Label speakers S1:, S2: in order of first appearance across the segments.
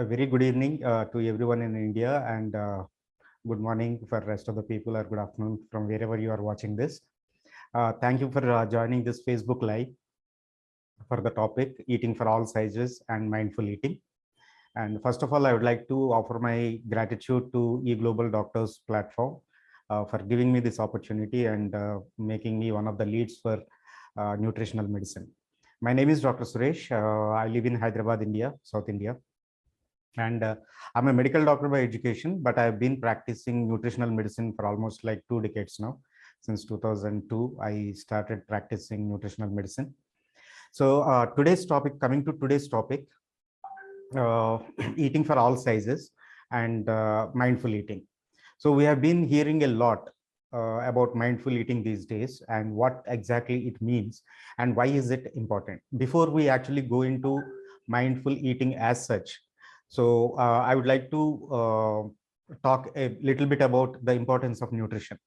S1: A very good evening to everyone in India, and good morning for the rest of the people, or good afternoon from wherever you are watching this. Thank you for joining this Facebook Live for the topic Eating for All Sizes and Mindful Eating. And first of all, I would like to offer my gratitude to eGlobalDoctors platform for giving me this opportunity and making me one of the leads for nutritional medicine. My name is Dr. Suresh. I live in Hyderabad, India, South India. And I'm a medical doctor by education, but I've been practicing nutritional medicine for almost like 2 decades now. Since 2002, I started practicing nutritional medicine. So coming to today's topic, eating for all sizes and mindful eating. So we have been hearing a lot about mindful eating these days and what exactly it means and why is it important. Before we actually go into mindful eating as such, so I would like to talk a little bit about the importance of nutrition.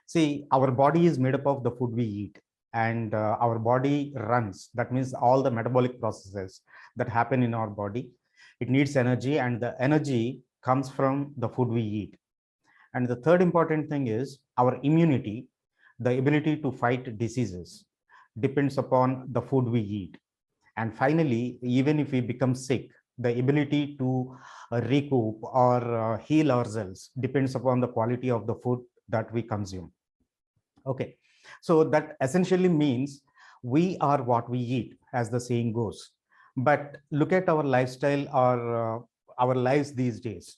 S1: See, our body is made up of the food we eat, and our body runs. That means all the metabolic processes that happen in our body, it needs energy, and the energy comes from the food we eat. And the third important thing is our immunity, the ability to fight diseases, depends upon the food we eat. And finally, even if we become sick, the ability to recoup or heal ourselves depends upon the quality of the food that we consume. Okay, so that essentially means we are what we eat, as the saying goes. But look at our lifestyle or our lives these days.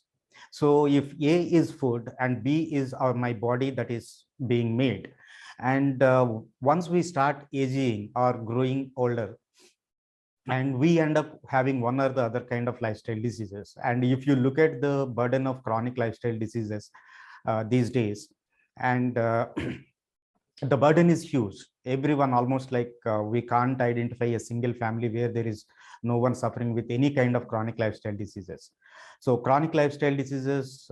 S1: So if A is food and B is my body that is being made, and once we start aging or growing older, and we end up having one or the other kind of lifestyle diseases. And if you look at the burden of chronic lifestyle diseases these days, and the burden is huge. Everyone almost like we can't identify a single family where there is no one suffering with any kind of chronic lifestyle diseases. So chronic lifestyle diseases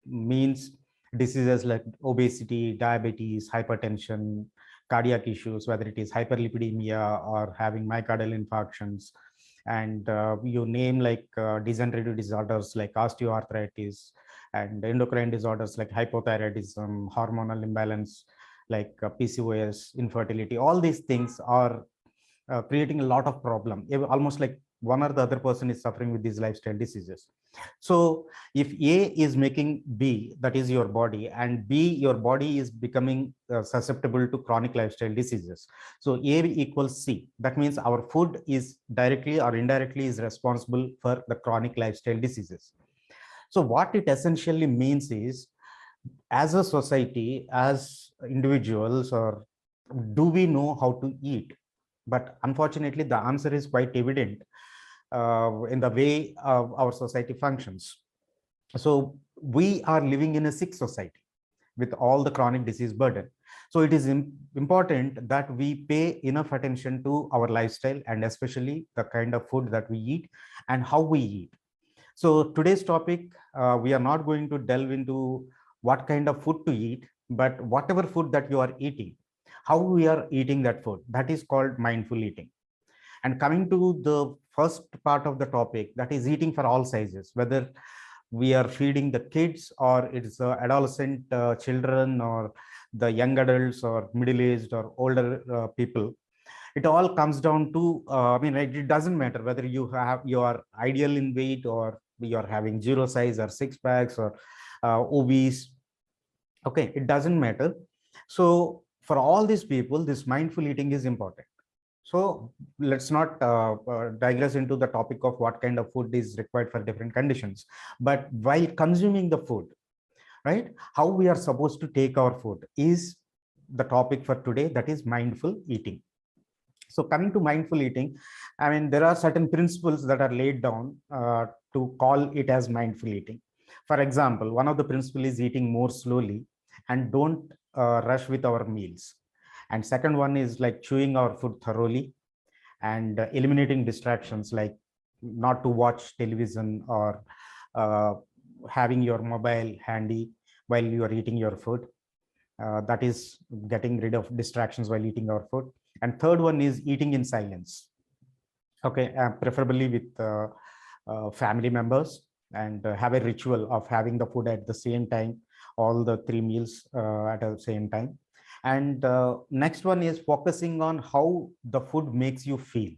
S1: means diseases like obesity, diabetes, hypertension, cardiac issues, whether it is hyperlipidemia or having myocardial infarctions, and you name like degenerative disorders like osteoarthritis, and endocrine disorders like hypothyroidism, hormonal imbalance like PCOS, infertility. All these things are creating a lot of problem. Almost like one or the other person is suffering with these lifestyle diseases. So if A is making B, that is your body, and B, your body is becoming susceptible to chronic lifestyle diseases. So A equals C. That means our food is directly or indirectly is responsible for the chronic lifestyle diseases. So what it essentially means is, as a society, as individuals, or do we know how to eat? But unfortunately, the answer is quite evident in the way our society functions. So we are living in a sick society with all the chronic disease burden. So it is important that we pay enough attention to our lifestyle, and especially the kind of food that we eat and how we eat. So today's topic, we are not going to delve into what kind of food to eat, but whatever food that you are eating, how we are eating that food, that is called mindful eating. And coming to the first part of the topic, that is eating for all sizes, whether we are feeding the kids or it's adolescent children or the young adults or middle-aged or older people, it all comes down to I mean, it doesn't matter whether you are ideal in weight or you're having zero size or six packs or obese. Okay, it doesn't matter. So for all these people, this mindful eating is important. So let's not digress into the topic of what kind of food is required for different conditions, but while consuming the food, right, how we are supposed to take our food is the topic for today, that is mindful eating. So coming to mindful eating, I mean, there are certain principles that are laid down to call it as mindful eating. For example, one of the principles is eating more slowly and don't rush with our meals. And second one is like chewing our food thoroughly and eliminating distractions, like not to watch television or having your mobile handy while you are eating your food. That is getting rid of distractions while eating our food. And third one is eating in silence. Okay, preferably with family members, and have a ritual of having the food at the same time, all the three meals at the same time. And next one is focusing on how the food makes you feel.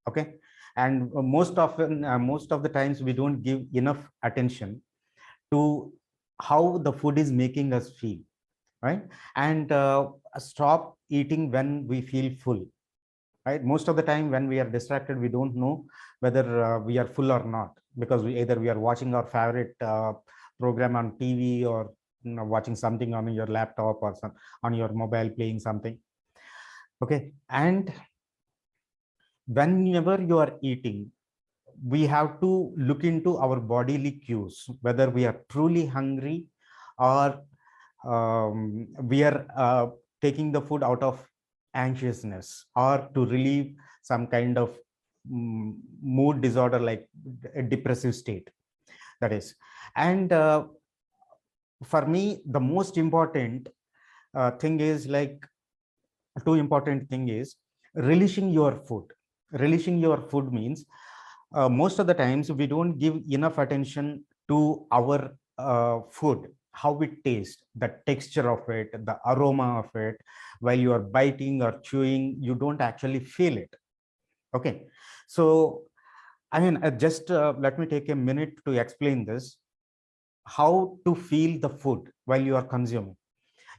S1: Okay. And most of the times we don't give enough attention to how the food is making us feel, right? And stop eating when we feel full, right? Most of the time when we are distracted, we don't know whether we are full or not, because either we are watching our favorite program on TV, or watching something on your laptop, or on your mobile, playing something. Okay. And whenever you are eating, we have to look into our bodily cues, whether we are truly hungry, or we are taking the food out of anxiousness, or to relieve some kind of mood disorder, like a depressive state, that is. And for me, the most important thing is like, two important thing is relishing your food. Relishing your food means, most of the times we don't give enough attention to our food, how it tastes, the texture of it, the aroma of it. While you are biting or chewing, you don't actually feel it. Okay. So I mean, just let me take a minute to explain this, how to feel the food while you are consuming.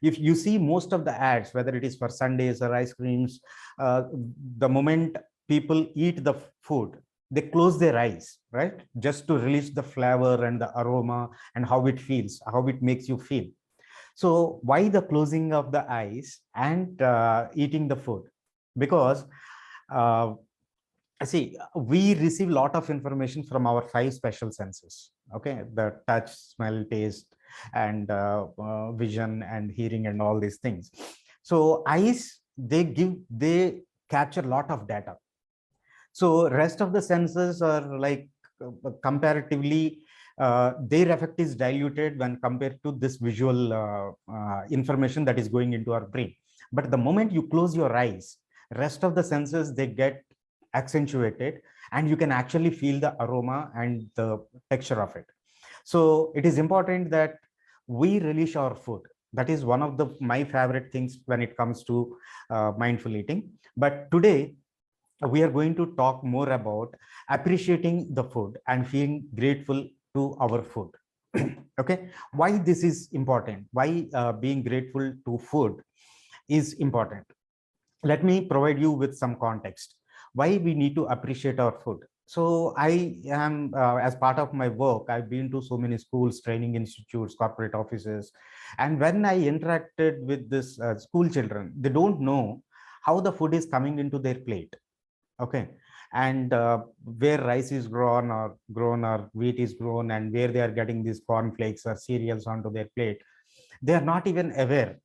S1: If you see most of the ads, whether it is for sundaes or ice creams, the moment people eat the food, they close their eyes, right, just to release the flavor and the aroma and how it feels, how it makes you feel. So why the closing of the eyes and eating the food? Because uh, see, we receive a lot of information from our five special senses. Okay, the touch, smell, taste, and vision and hearing and all these things. So eyes, they capture a lot of data. So rest of the senses are like comparatively, their effect is diluted when compared to this visual information that is going into our brain. But the moment you close your eyes, rest of the senses, they get accentuated, and you can actually feel the aroma and the texture of it. So it is important that we relish our food. That is one of the my favorite things when it comes to mindful eating. But today we are going to talk more about appreciating the food and feeling grateful to our food. Okay, why this is important, why being grateful to food is important. Let me provide you with some context why we need to appreciate our food. So I am, as part of my work, I've been to so many schools, training institutes, corporate offices, and when I interacted with this school children, they don't know how the food is coming into their plate. Okay. And where rice is grown or wheat is grown, and where they are getting these cornflakes or cereals onto their plate, they are not even aware,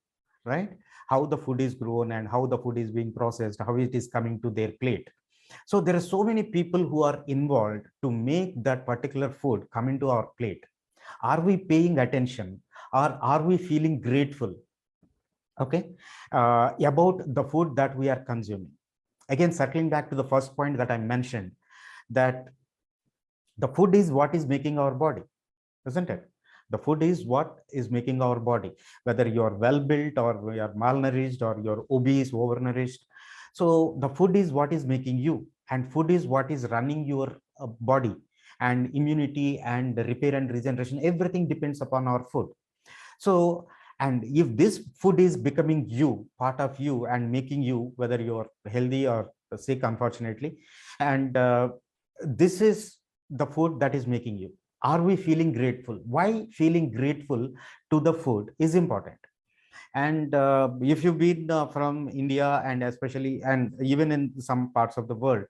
S1: right, how the food is grown and how the food is being processed, how it is coming to their plate. So there are so many people who are involved to make that particular food come into our plate. Are we paying attention, or are we feeling grateful, okay, about the food that we are consuming? Again, circling back to the first point that I mentioned, that the food is what is making our body, isn't it? The food is what is making our body, whether you're well built or you're malnourished or you're obese, overnourished. So the food is what is making you, and food is what is running your body, and immunity and repair and regeneration, everything depends upon our food. So, and if this food is becoming you, part of you, and making you, whether you're healthy or sick, unfortunately, and this is the food that is making you, are we feeling grateful? Why feeling grateful to the food is important. And if you've been from India, and especially, and even in some parts of the world,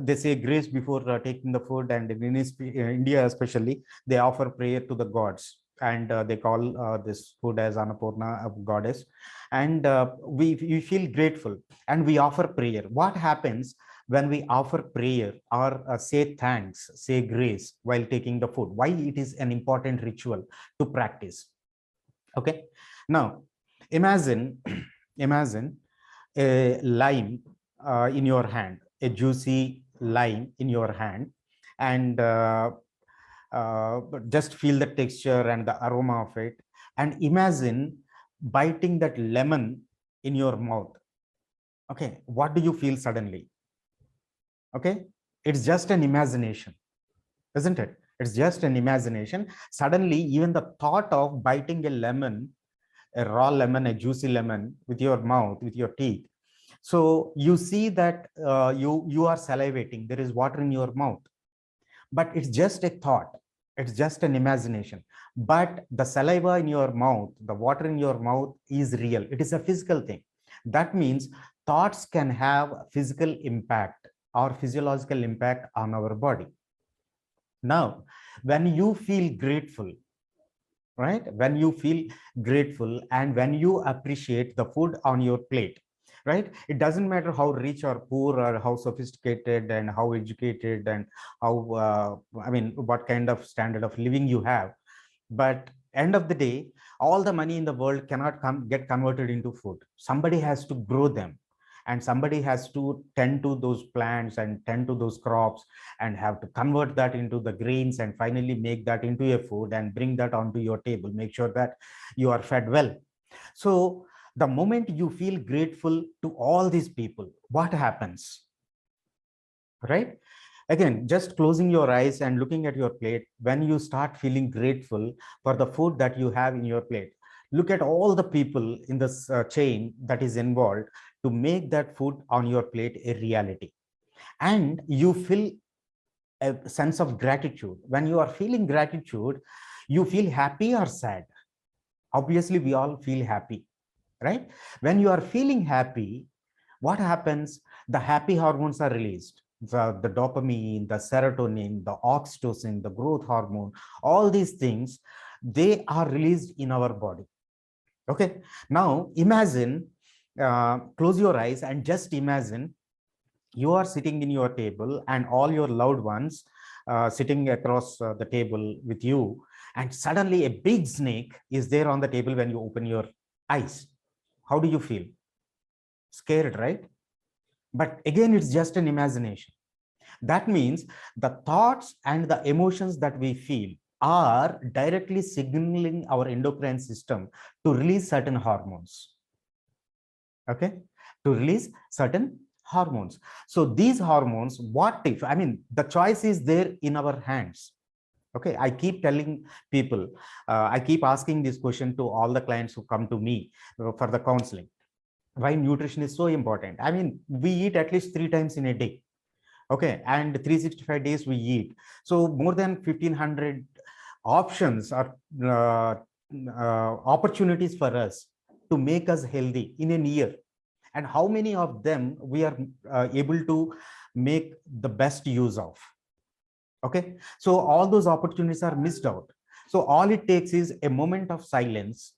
S1: they say grace before taking the food, and in India especially, they offer prayer to the gods, and they call this food as Annapurna, a goddess. And we feel grateful, and we offer prayer. What happens when we offer prayer, or say thanks, say grace while taking the food? Why it is an important ritual to practice? Okay. Now imagine imagine a lime in your hand, a juicy lime in your hand, and just feel the texture and the aroma of it, and imagine biting that lemon in your mouth. Okay, what do you feel suddenly? Okay, it's just an imagination, isn't it? It's just an imagination. Suddenly, even the thought of biting a lemon, a raw lemon, a juicy lemon with your mouth, with your teeth. So you see that you are salivating. There is water in your mouth, but it's just a thought. It's just an imagination. But the saliva in your mouth, the water in your mouth is real. It is a physical thing. That means thoughts can have physical impact or physiological impact on our body. Now, when you feel grateful, right? When you feel grateful and when you appreciate the food on your plate, right? It doesn't matter how rich or poor or how sophisticated and how educated and how, I mean, what kind of standard of living you have. But end of the day, all the money in the world cannot get converted into food. Somebody has to grow them, and somebody has to tend to those plants and tend to those crops and have to convert that into the grains and finally make that into a food and bring that onto your table, make sure that you are fed well. So the moment you feel grateful to all these people, what happens, right? Again, just closing your eyes and looking at your plate, when you start feeling grateful for the food that you have in your plate, look at all the people in this chain that is involved to make that food on your plate a reality. And you feel a sense of gratitude. When you are feeling gratitude, you feel happy or sad? Obviously, we all feel happy, right? When you are feeling happy, what happens? The happy hormones are released. The dopamine, the serotonin, the oxytocin, the growth hormone, all these things, they are released in our body. Okay. Now imagine, close your eyes and just imagine you are sitting in your table and all your loved ones sitting across the table with you, and suddenly a big snake is there on the table. When you open your eyes, how do you feel? Scared, right? But again, it's just an imagination. That means the thoughts and the emotions that we feel are directly signaling our endocrine system to release certain hormones. Okay, to release certain hormones. So these hormones, what if, I mean, the choice is there in our hands. Okay, I keep telling people, I keep asking this question to all the clients who come to me for the counseling. Why nutrition is so important? I mean, we eat at least 3 times in a day. Okay, and 365 days we eat. So more than 1500 options or opportunities for us to make us healthy in a year. And how many of them we are able to make the best use of? Okay, so all those opportunities are missed out. So all it takes is a moment of silence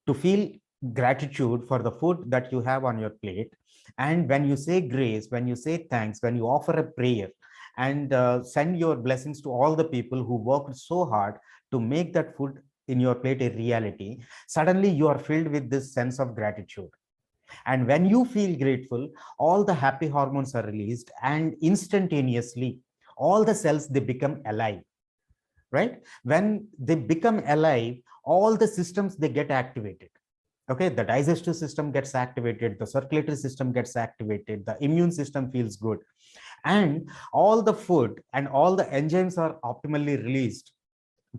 S1: to feel gratitude for the food that you have on your plate. And when you say grace, when you say thanks, when you offer a prayer and send your blessings to all the people who worked so hard to make that food in your plate a reality, suddenly you are filled with this sense of gratitude. And when you feel grateful, all the happy hormones are released, and instantaneously all the cells, they become alive, right? When they become alive, all the systems, they get activated. Okay, the digestive system gets activated, the circulatory system gets activated, the immune system feels good, and all the food and all the enzymes are optimally released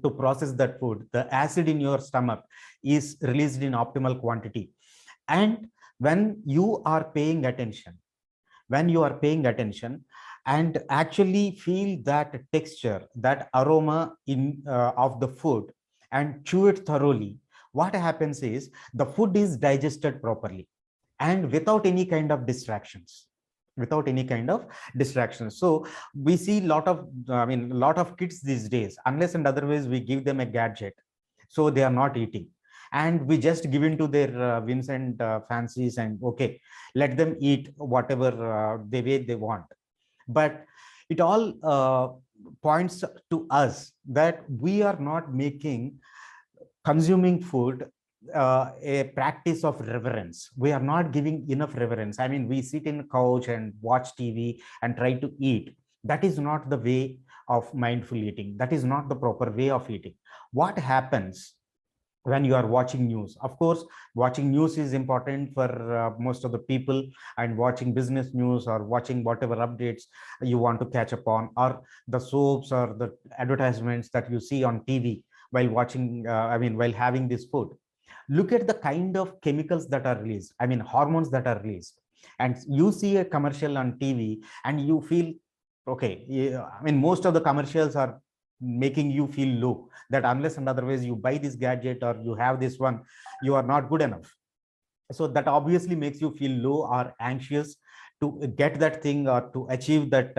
S1: to process that food. The acid in your stomach is released in optimal quantity. And when you are paying attention, when you are paying attention and actually feel that texture, that aroma in of the food, and chew it thoroughly, what happens is the food is digested properly and without any kind of distractions, without any kind of distractions. So we see a lot of, I mean, a lot of kids these days, unless and otherwise we give them a gadget, so they are not eating, and we just give in to their whims and fancies, and okay, let them eat whatever the way they want. But it all points to us that we are not making consuming food a practice of reverence. We are not giving enough reverence. I mean, we sit in couch and watch TV and try to eat. That is not the way of mindful eating. That is not the proper way of eating. What happens when you are watching news? Of course, watching news is important for most of the people, and watching business news or watching whatever updates you want to catch up on, or the soaps or the advertisements that you see on TV while watching, while having this food. Look at the kind of chemicals that are released, hormones that are released. And you see a commercial on TV and you feel okay. Yeah, most of the commercials are making you feel low, that unless and otherwise you buy this gadget or you have this one, you are not good enough. So that obviously makes you feel low or anxious to get that thing or to achieve that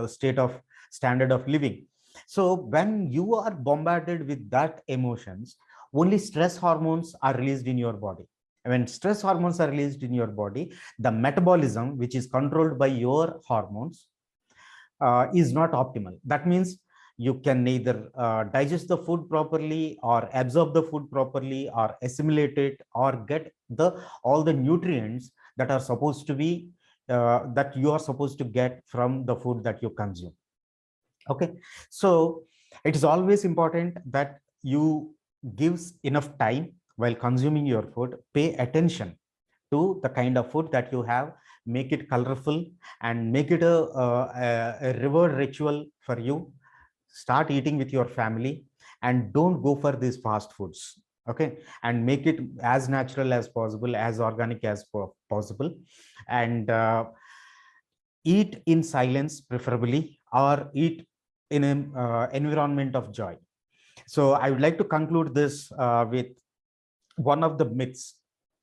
S1: state of standard of living. So when you are bombarded with that emotions, only stress hormones are released in your body. When stress hormones are released in your body, the metabolism, which is controlled by your hormones, is not optimal. That means you can neither digest the food properly or absorb the food properly or assimilate it or get the all the nutrients that are supposed to be that you are supposed to get from the food that you consume. Okay, so it is always important that you gives enough time while consuming your food. Pay attention to the kind of food that you have, make it colorful and make it a reward ritual for you. Start eating with your family and don't go for these fast foods. Okay, and make it as natural as possible, as organic as possible, and eat in silence preferably, or eat in an environment of joy. So I would like to conclude this with one of the myths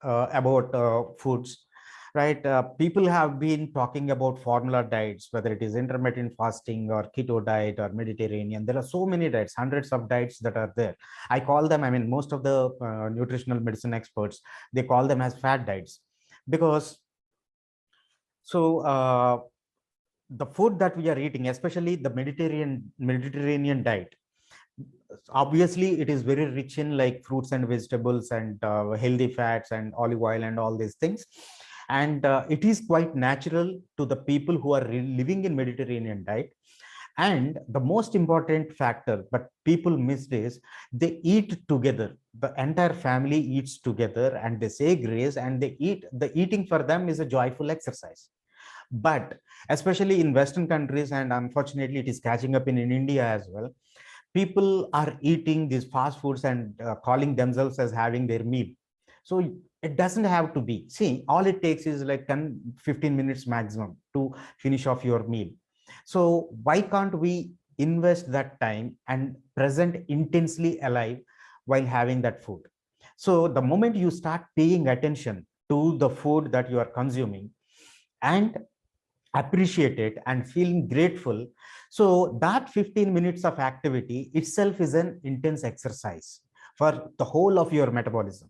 S1: about foods, right? People have been talking about formula diets, whether it is intermittent fasting or keto diet or Mediterranean. There are so many diets, hundreds of diets that are there. I call them, most of the nutritional medicine experts, they call them as fad diets, because so the food that we are eating, especially the Mediterranean diet, obviously it is very rich in like fruits and vegetables and healthy fats and olive oil and all these things. And it is quite natural to the people who are living in Mediterranean diet. And the most important factor but people miss is they eat together. The entire family eats together and they say grace and they eat. The eating for them is a joyful exercise. But especially in Western countries, and unfortunately it is catching up in India as well, people are eating these fast foods and calling themselves as having their meal. So it doesn't have to be. See, all it takes is like 10-15 minutes maximum to finish off your meal. So why can't we invest that time and present intensely alive while having that food? So the moment you start paying attention to the food that you are consuming and appreciate it and feeling grateful, so that 15 minutes of activity itself is an intense exercise for the whole of your metabolism.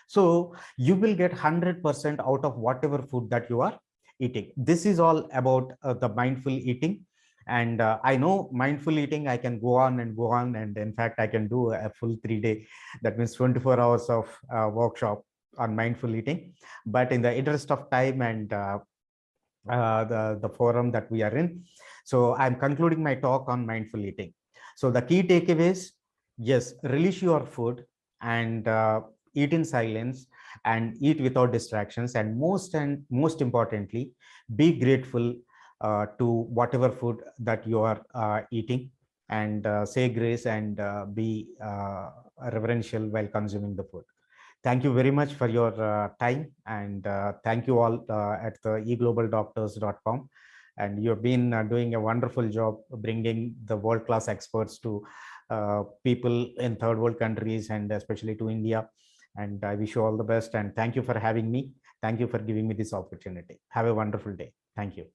S1: So you will get 100% out of whatever food that you are eating. This is all about the mindful eating. And I know mindful eating, I can go on and go on, and in fact I can do a full 3 day, that means 24 hours of workshop on mindful eating. But in the interest of time and the forum that we are in, so I'm concluding my talk on mindful eating. So the key takeaways: yes, relish your food and eat in silence and eat without distractions, and most importantly, be grateful to whatever food that you are eating, and say grace and be reverential while consuming the food. Thank you very much for your time, and thank you all at the eGlobalDoctors.com. And you've been doing a wonderful job bringing the world-class experts to people in third world countries and especially to India. And I wish you all the best, and thank you for having me. Thank you for giving me this opportunity. Have a wonderful day. Thank you.